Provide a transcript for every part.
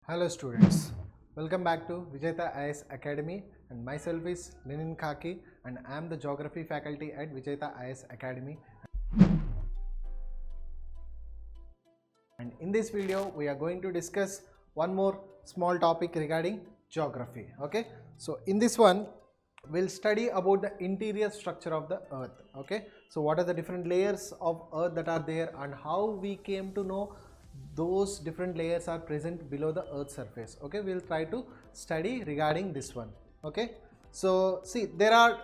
Hello students, welcome back to Vijetha IAS Academy, and myself is Linin Khaki and I am the Geography faculty at Vijetha IAS Academy. And in this video we are going to discuss one more small topic regarding geography. Okay, so in this one we'll study about the interior structure of the earth. Okay, so what are the different layers of earth that are there and how we came to know those different layers are present below the earth's surface. Okay, we'll try to study regarding this one. Okay, so see, there are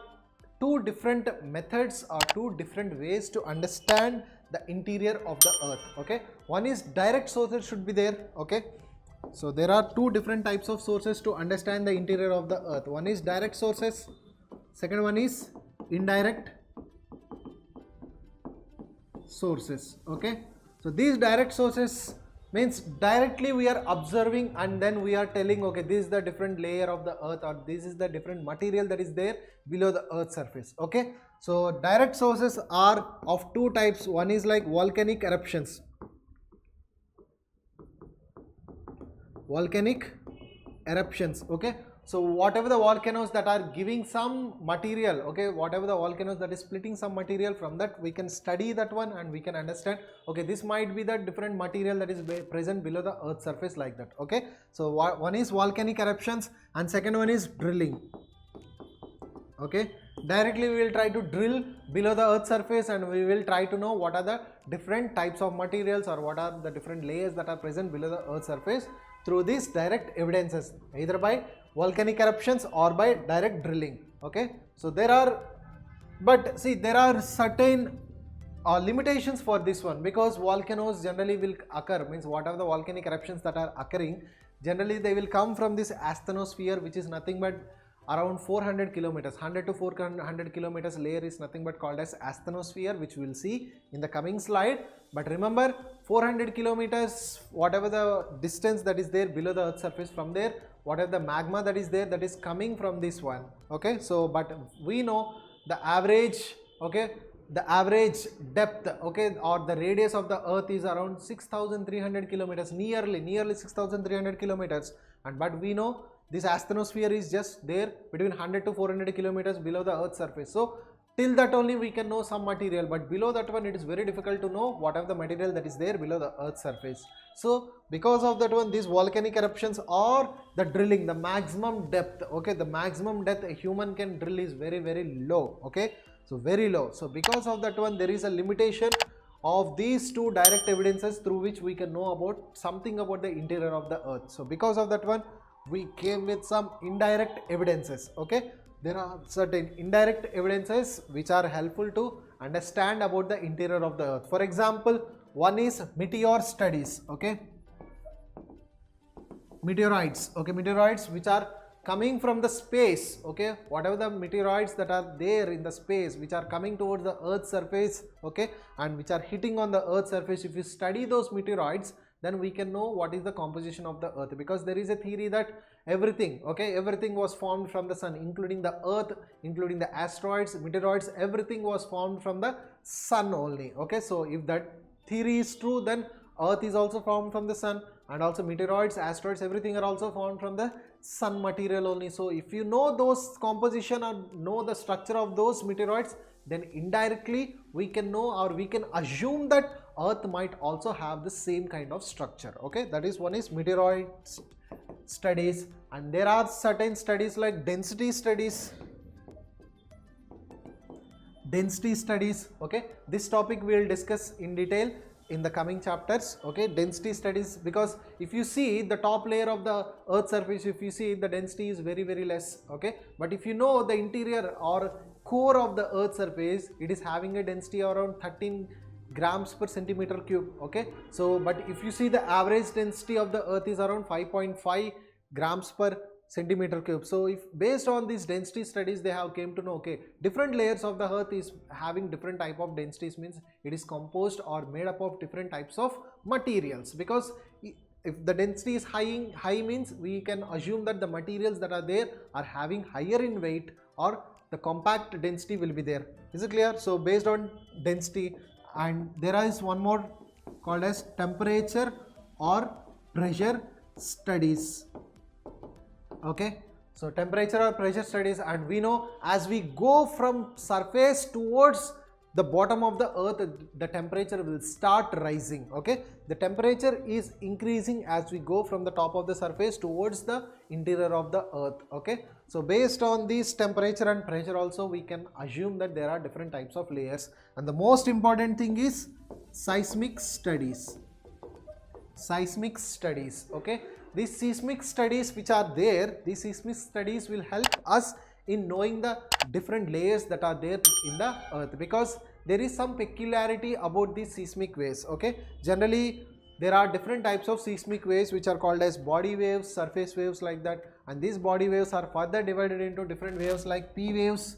two different methods or two different ways to understand the interior of the earth. Okay, one is direct sources should be there. Okay, so there are two different types of sources to understand the interior of the earth. One is direct sources, second one is indirect sources. Okay, so these direct sources means directly we are observing and then we are telling, okay, this is the different layer of the earth or this is the different material that is there below the earth's surface. Okay, so direct sources are of two types. One is like volcanic eruptions. Okay, so whatever the volcanoes that are giving some material, okay, whatever the volcanoes that is splitting some material, from that we can study that one and we can understand, okay, this might be the different material that is present below the earth's surface, like that. Okay, so one is volcanic eruptions and second one is drilling. Okay, directly we will try to drill below the earth's surface and we will try to know what are the different types of materials or what are the different layers that are present below the earth's surface through these direct evidences, either by volcanic eruptions or by direct drilling. Okay, so there are, but see, there are certain limitations for this one, because volcanoes generally will occur, means whatever the volcanic eruptions that are occurring, generally they will come from this asthenosphere, which is nothing but around 400 kilometers, 100 to 400 kilometers layer is nothing but called as asthenosphere, which we will see in the coming slide. But remember, 400 kilometers, whatever the distance that is there below the earth's surface, from there whatever the magma that is there, that is coming from this one. Okay, so but we know the average, okay, the average depth, okay, or the radius of the earth is around 6,300 kilometers, nearly 6,300 kilometers, and but we know this asthenosphere is just there between 100 to 400 kilometers below the earth's surface. So till that only we can know some material, but below that one it is very difficult to know whatever the material that is there below the earth's surface. So because of that one, these volcanic eruptions or the drilling, the maximum depth, okay, the maximum depth a human can drill is very low. Okay, so very low. So because of that one, there is a limitation of these two direct evidences through which we can know about something about the interior of the earth. So because of that one, we came with some indirect evidences. Okay, there are certain indirect evidences which are helpful to understand about the interior of the earth. For example, one is meteor studies. Okay, meteorites. Okay, meteorites which are coming from the space. Okay, whatever the meteorites that are there in the space which are coming towards the earth's surface, okay, and which are hitting on the earth's surface, if you study those meteoroids, then we can know what is the composition of the earth, because there is a theory that everything, okay, everything was formed from the sun, including the earth, including the asteroids, meteoroids, everything was formed from the sun only. Okay, so if that theory is true, then earth is also formed from the sun, and also meteoroids, asteroids, everything are also formed from the sun material only. So if you know those composition or know the structure of those meteoroids, then indirectly we can know or we can assume that earth might also have the same kind of structure. Okay, that is, one is meteoroid studies, and there are certain studies like density studies. Okay, this topic we will discuss in detail in the coming chapters. Okay, density studies, because if you see the top layer of the earth surface, if you see the density is very less. Okay, but if you know the interior or core of the earth surface, it is having a density around 13 grams per centimeter cube. Okay, so but if you see the average density of the earth is around 5.5 grams per centimeter cube. So if based on these density studies, they have came to know, okay, different layers of the earth is having different type of densities, means it is composed or made up of different types of materials. Because if the density is high means we can assume that the materials that are there are having higher in weight, or the compact density will be there. Is it clear? So based on density, and there is one more called as temperature or pressure. studies. Okay, so temperature or pressure studies, and we know as we go from surface towards the bottom of the earth, the temperature will start rising. Okay, the temperature is increasing as we go from the top of the surface towards the interior of the earth. Okay, so based on this temperature and pressure also we can assume that there are different types of layers, and the most important thing is seismic studies. Seismic studies. Okay, these seismic studies which are there, these seismic studies will help us in knowing the different layers that are there in the earth, because there is some peculiarity about these seismic waves. Okay, generally there are different types of seismic waves which are called as body waves, surface waves, like that, and these body waves are further divided into different waves like P waves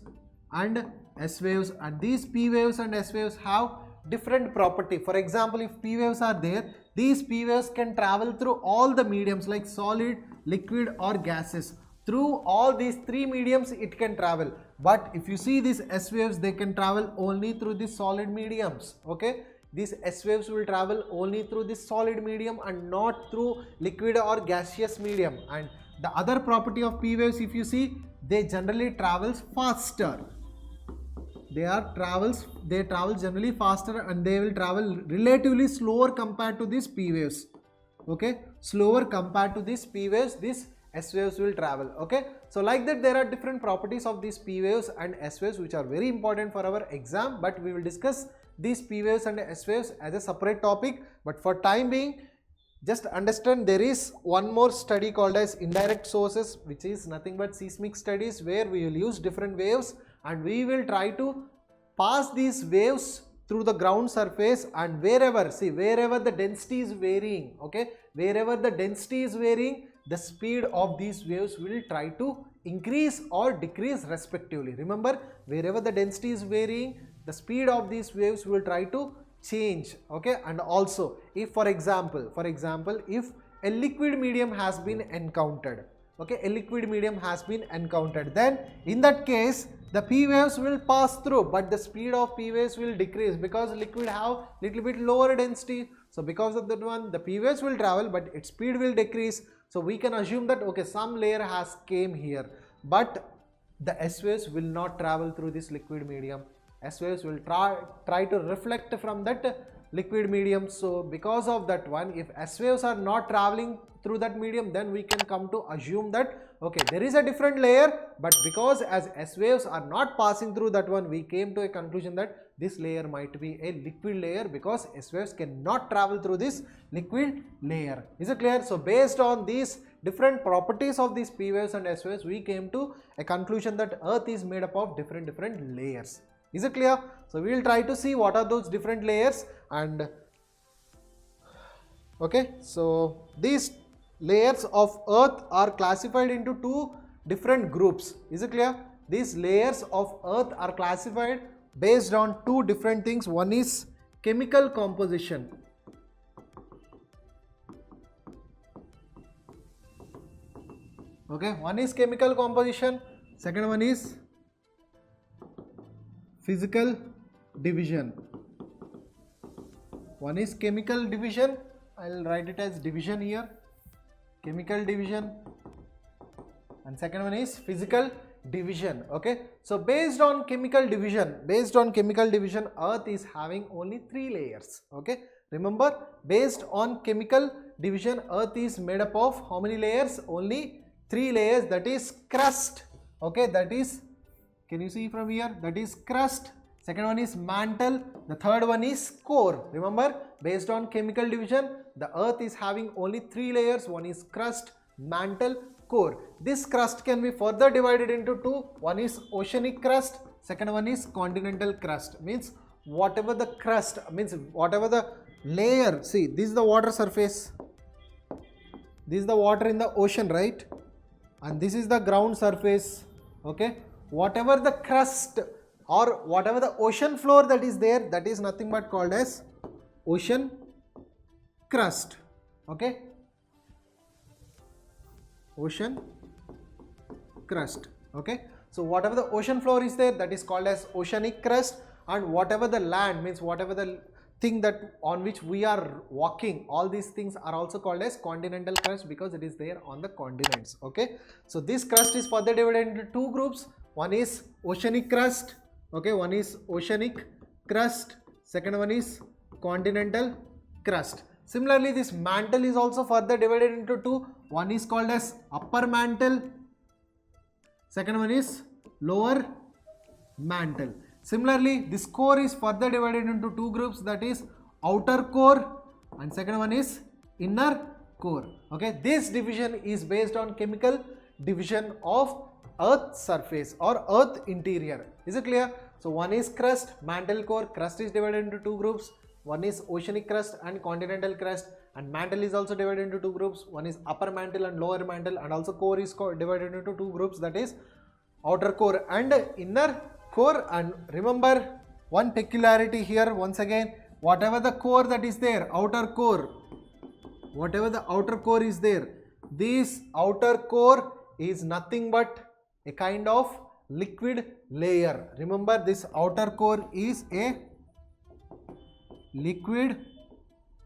and S waves, and these P waves and S waves have different property. For example, if P waves are there, these P waves can travel through all the mediums like solid, liquid or gases. Through all these three mediums it can travel, but if you see these S waves, they can travel only through the solid mediums. Okay, these S waves will travel only through this solid medium and not through liquid or gaseous medium. And the other property of P waves, if you see, they generally travels faster. They travel generally faster, and they will travel relatively slower compared to these P waves. Okay, slower compared to these P waves, these S waves will travel. Okay, so like that there are different properties of these P waves and S waves which are very important for our exam, but we will discuss these P waves and S waves as a separate topic. But for time being, just understand there is one more study called as indirect sources, which is nothing but seismic studies, where we will use different waves and we will try to pass these waves through the ground surface, and wherever the density is varying, okay, wherever the density is varying, the speed of these waves will try to increase or decrease respectively. Remember, wherever the density is varying, the speed of these waves will try to change. Okay, and also if for example if a liquid medium has been encountered, okay, a liquid medium has been encountered, then in that case the P waves will pass through, but the speed of P waves will decrease because liquid have little bit lower density. So because of that one, the P waves will travel but its speed will decrease. So we can assume that okay, some layer has came here, but the S waves will not travel through this liquid medium. S waves will try to reflect from that liquid medium. So because of that one, if S waves are not traveling through that medium, then we can come to assume that okay, there is a different layer, but because as S waves are not passing through that one, we came to a conclusion that this layer might be a liquid layer because S waves cannot travel through this liquid layer. Is it clear? So based on these different properties of these P waves and S waves, we came to a conclusion that Earth is made up of different layers. Is it clear? So we will try to see what are those different layers, and okay, so these layers of Earth are classified into two different groups. Is it clear? These layers of Earth are classified based on two different things. One is chemical composition. Okay, one is chemical composition, second one is physical division. One is chemical division, I will write it as division here, chemical division, and second one is physical division. Okay, so based on chemical division, Earth is having only 3 layers. Okay, remember, based on chemical division, Earth is made up of how many layers? Only 3 layers, that is crust. Okay, that is, can you see from here, that is crust, second one is mantle, the third one is core. Remember, based on chemical division, the Earth is having only 3 layers, one is crust, mantle, core. This crust can be further divided into 2, one is oceanic crust, second one is continental crust. Means whatever the crust, means whatever the layer, see this is the water surface, this is the water in the ocean, right, and this is the ground surface. Okay, whatever the crust or whatever the ocean floor that is there, that is nothing but called as ocean crust. Okay, ocean crust. Okay, so whatever the ocean floor is there, that is called as oceanic crust, and whatever the land, means whatever the thing that on which we are walking, all these things are also called as continental crust because it is there on the continents. Okay, so this crust is further divided into two groups. One is oceanic crust, okay, one is oceanic crust, second one is continental crust. Similarly, this mantle is also further divided into two. One is called as upper mantle, second one is lower mantle. Similarly, this core is further divided into two groups, that is outer core and second one is inner core. Okay, this division is based on chemical division of Earth's surface or Earth interior. Is it clear? So one is crust, mantle, core. Crust is divided into two groups. One is oceanic crust and continental crust, and mantle is also divided into two groups. One is upper mantle and lower mantle, and also core is divided into two groups, that is outer core and inner core. And remember one peculiarity here once again, whatever the core that is there, outer core, whatever the outer core is there, this outer core is nothing but a kind of liquid layer. Remember, this outer core is a liquid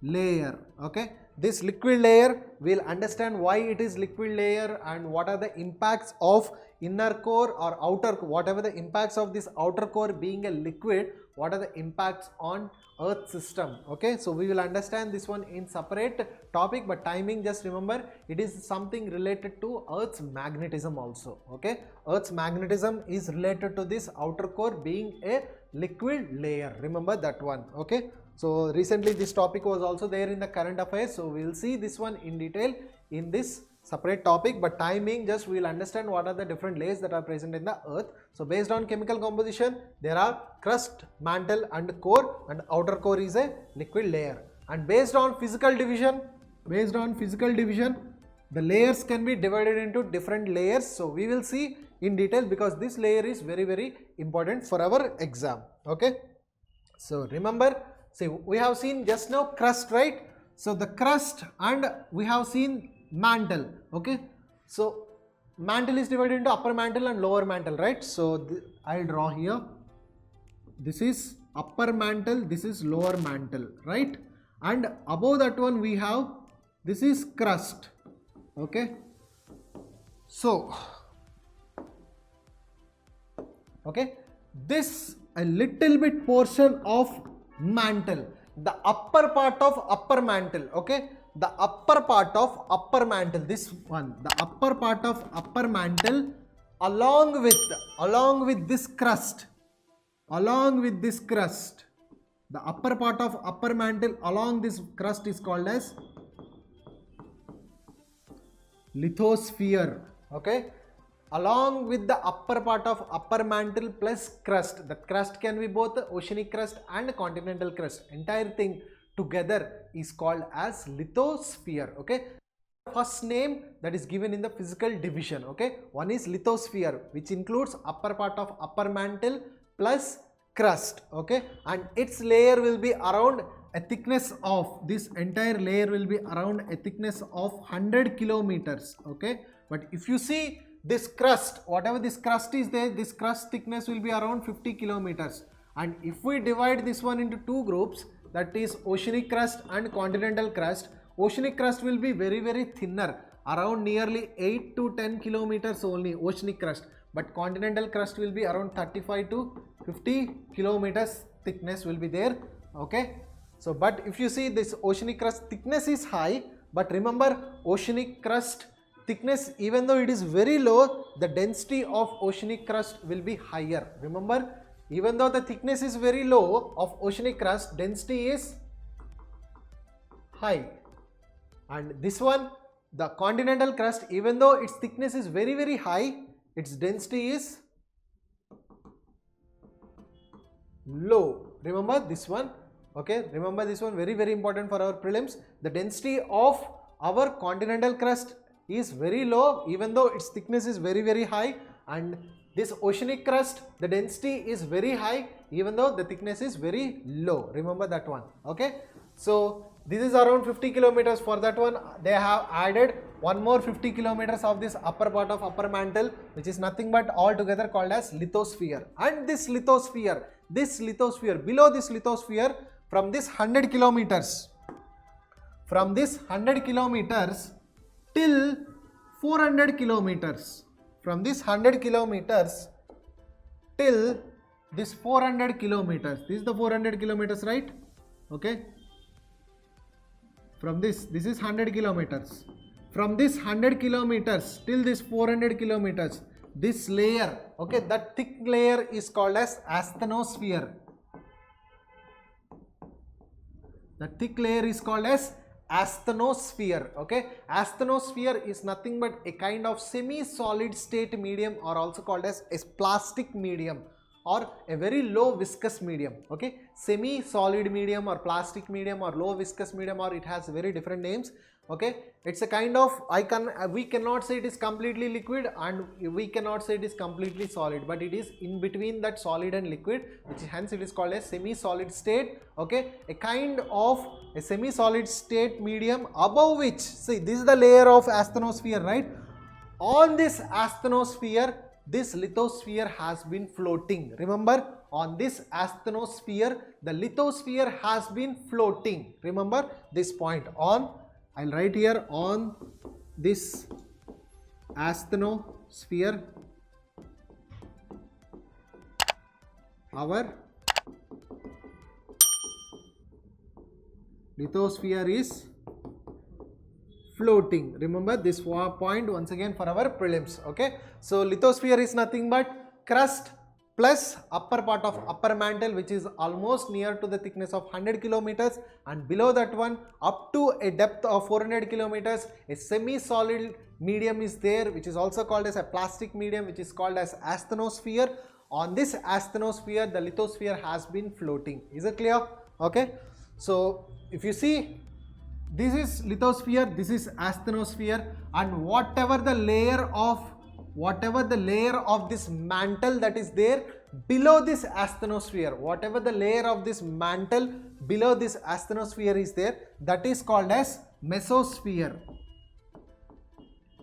layer. Okay, this liquid layer, we'll understand why it is liquid layer and what are the impacts of inner core or outer, whatever the impacts of this outer core being a liquid, what are the impacts on Earth system. Okay, so we will understand this one in separate topic, but timing, just remember it is something related to Earth's magnetism also. Okay, Earth's magnetism is related to this outer core being a liquid layer. Remember that one. Okay, so recently this topic was also there in the current affairs, so we will see this one in detail in this separate topic, but timing, just we will understand what are the different layers that are present in the Earth. So based on chemical composition, there are crust, mantle and core, and outer core is a liquid layer. And based on physical division, the layers can be divided into different layers. So we will see in detail because this layer is very, very important for our exam. Okay, so remember, see, we have seen just now crust, right? So the crust, and we have seen mantle. Okay, so mantle is divided into upper mantle and lower mantle, right? So I'll draw here, this is upper mantle, this is lower mantle, right? And above that one we have, this is crust. Okay, so okay, this a little bit portion of mantle, the upper part of upper mantle. Okay, the upper part of upper mantle, this one, the upper part of upper mantle along with this crust, the upper part of upper mantle along this crust is called as lithosphere. Okay, along with the upper part of upper mantle plus crust, the crust can be both oceanic crust and continental crust, entire thing together is called as lithosphere. Okay, first name that is given in the physical division. Okay, one is lithosphere, which includes upper part of upper mantle plus crust. Okay, and its layer will be around a thickness of, this entire layer will be around a thickness of 100 kilometers. Okay, but if you see this crust, whatever this crust is there, this crust thickness will be around 50 kilometers. And if we divide this one into two groups, that is oceanic crust and continental crust, oceanic crust will be very, very thinner, around nearly 8 to 10 kilometers only, oceanic crust, but continental crust will be around 35 to 50 kilometers thickness will be there. Okay, so but if you see this oceanic crust thickness is high, but remember oceanic crust thickness, even though it is very low, the density of oceanic crust will be higher. Remember, even though the thickness is very low of oceanic crust, density is high. And this one, the continental crust, even though its thickness is very, very high, its density is low. Remember this one. Okay, remember this one, very, very important for our prelims. The density of our continental crust is very low, even though its thickness is very, very high, and this oceanic crust, the density is very high, even though the thickness is very low. Remember that one. Okay, so this is around 50 kilometers. For that one, they have added one more 50 kilometers of this upper part of upper mantle, which is nothing but altogether called as lithosphere. And this lithosphere, below this lithosphere, from this 100 kilometers, from this 100 kilometers till 400 kilometers, from this 100 kilometers till this 400 kilometers. This is the 400 kilometers, right? Okay. From this is 100 kilometers. From this 100 kilometers till this 400 kilometers, this layer, okay, that thick layer is called as asthenosphere. The thick layer is called as asthenosphere. Okay, asthenosphere is nothing but a kind of semi-solid state medium, or also called as a plastic medium, or a very low viscous medium. Okay, semi-solid medium or plastic medium or low viscous medium, or it has very different names. Okay, it's a kind of, we cannot say it is completely liquid and we cannot say it is completely solid, but it is in between that solid and liquid, which hence it is called a semi-solid state. Okay, a kind of a semi-solid state medium above which, see, this is the layer of asthenosphere, right? On this asthenosphere, this lithosphere has been floating. Remember, on this asthenosphere, the lithosphere has been floating. Remember this point. On, I'll write here, on this asthenosphere, our lithosphere is floating. Remember this point once again for our prelims. Okay, so lithosphere is nothing but crust plus upper part of upper mantle, which is almost near to the thickness of 100 kilometers, and below that one up to a depth of 400 kilometers a semi-solid medium is there, which is also called as a plastic medium, which is called as asthenosphere. On this asthenosphere, the lithosphere has been floating. Is it clear? Okay, so if you see, this is lithosphere, this is asthenosphere, and whatever the layer of this mantle that is there below this asthenosphere, whatever the layer of this mantle below this asthenosphere is there, that is called as mesosphere.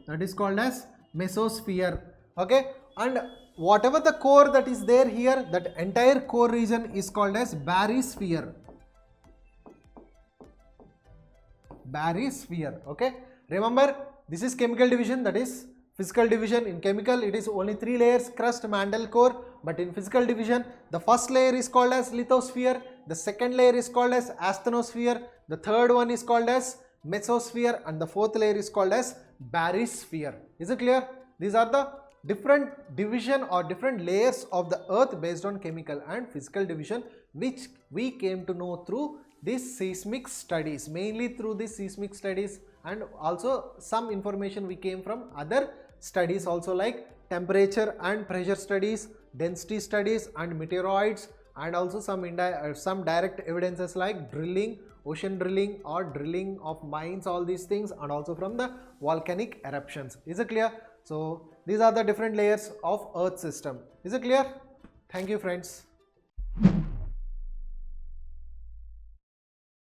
That is called as mesosphere. Okay, and whatever the core that is there here, that entire core region is called as barysphere. Barysphere. Okay, remember this is chemical division, that is physical division. In chemical it is only 3 layers: crust, mantle, core. But in physical division, the first layer is called as lithosphere, the second layer is called as asthenosphere, the third one is called as mesosphere, and the fourth layer is called as barysphere. Is it clear? These are the different division or different layers of the earth based on chemical and physical division, which we came to know through these seismic studies, mainly through these seismic studies, and also some information we came from other studies also, like temperature and pressure studies, density studies, and meteoroids, and also some direct evidences like drilling, ocean drilling, or drilling of mines, all these things, and also from the volcanic eruptions. Is it clear? So these are the different layers of earth system. Is it clear? Thank you, friends.